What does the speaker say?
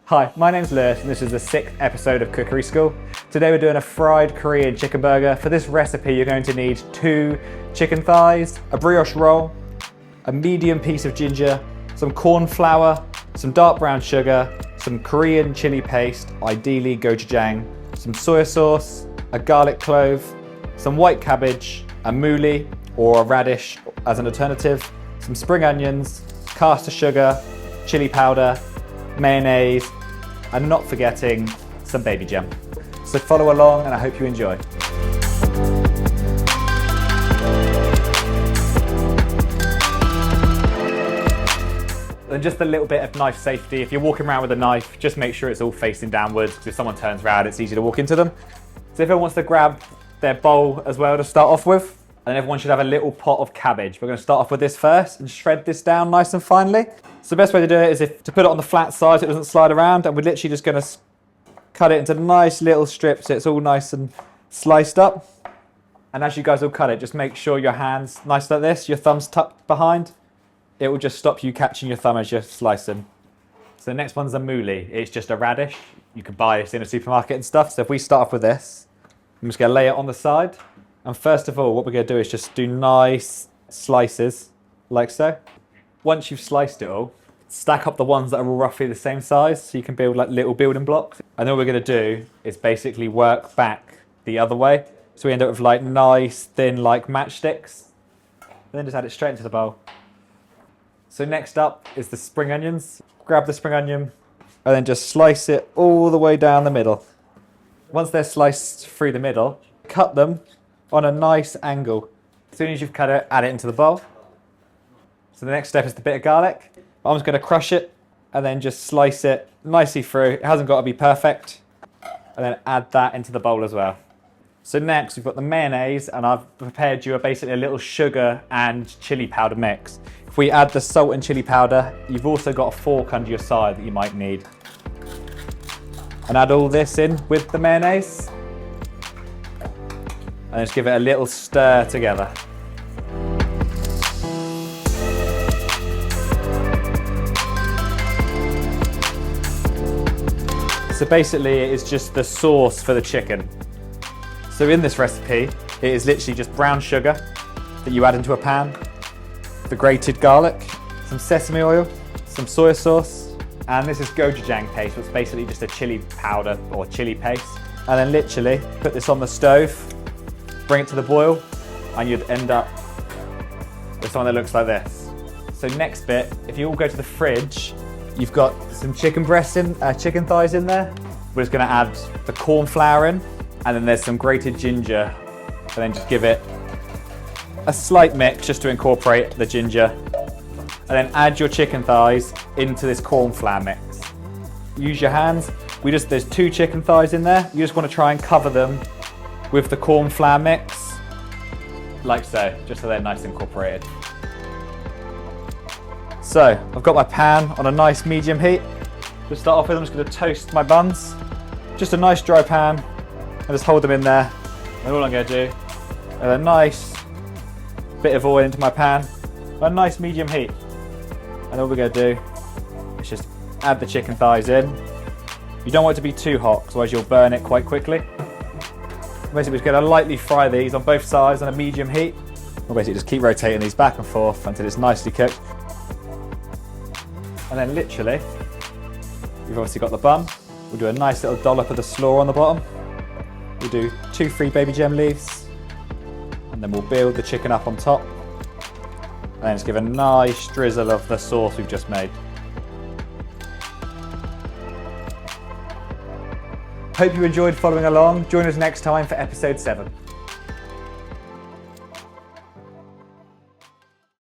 Hi, my name's Lewis and this is the 6th episode of Cookery School. Today we're doing a fried Korean chicken burger. For this recipe you're going to need 2 chicken thighs, a brioche roll, a medium piece of ginger, some corn flour, some dark brown sugar, some Korean chili paste, ideally gochujang, some soy sauce, a garlic clove, some white cabbage, a mooli or a radish as an alternative, some spring onions, caster sugar, chili powder, mayonnaise, and not forgetting some baby jam. So follow along and I hope you enjoy. And just a little bit of knife safety. If you're walking around with a knife, just make sure it's all facing downwards, because if someone turns around, it's easy to walk into them. So if everyone wants to grab their bowl as well to start off with, and then everyone should have a little pot of cabbage. We're going to start off with this first and shred this down nice and finely. So the best way to do it is to put it on the flat side so it doesn't slide around, and we're literally just going to cut it into nice little strips so it's all nice and sliced up. And as you guys will cut it, just make sure your hands nice like this, your thumbs tucked behind. It will just stop you catching your thumb as you're slicing. So the next one's a mooli. It's just a radish. You can buy this in a supermarket and stuff. So if we start off with this, I'm just going to lay it on the side. And first of all, what we're going to do is just do nice slices, like so. Once you've sliced it all, stack up the ones that are all roughly the same size, so you can build like little building blocks. And then what we're going to do is basically work back the other way. So we end up with like nice, thin, like matchsticks. And then just add it straight into the bowl. So next up is the spring onions. Grab the spring onion and then just slice it all the way down the middle. Once they're sliced through the middle, cut them on a nice angle. As soon as you've cut it, add it into the bowl. So the next step is the bit of garlic. I'm just going to crush it and then just slice it nicely through. It hasn't got to be perfect. And then add that into the bowl as well. So next we've got the mayonnaise, and I've prepared you basically a little sugar and chili powder mix. If we add the salt and chili powder, you've also got a fork under your side that you might need. And add all this in with the mayonnaise. And just give it a little stir together. So basically it is just the sauce for the chicken. So in this recipe, it is literally just brown sugar that you add into a pan, the grated garlic, some sesame oil, some soy sauce, and this is gochujang paste, which is basically just a chili powder or chili paste. And then literally put this on the stove, bring it to the boil, and you'd end up with something that looks like this. So next bit, if you all go to the fridge, you've got some chicken breasts in, chicken thighs in there. We're just gonna add the cornflour in, and then there's some grated ginger, and then just give it a slight mix just to incorporate the ginger. And then add your chicken thighs into this cornflour mix. Use your hands. There's 2 chicken thighs in there. You just wanna try and cover them with the cornflour mix, like so, just so they're nice and incorporated. So I've got my pan on a nice medium heat. To start off with, I'm just going to toast my buns. Just a nice dry pan, and just hold them in there. And all I'm going to do, add a nice bit of oil into my pan, a nice medium heat. And all we're going to do is just add the chicken thighs in. You don't want it to be too hot, otherwise you'll burn it quite quickly. Basically, we're just going to lightly fry these on both sides on a medium heat. We'll basically just keep rotating these back and forth until it's nicely cooked. And then literally, we've obviously got the bun. We'll do a nice little dollop of the slaw on the bottom. We'll do 2 free baby gem leaves. And then we'll build the chicken up on top. And then just give a nice drizzle of the sauce we've just made. Hope you enjoyed following along. Join us next time for episode 7.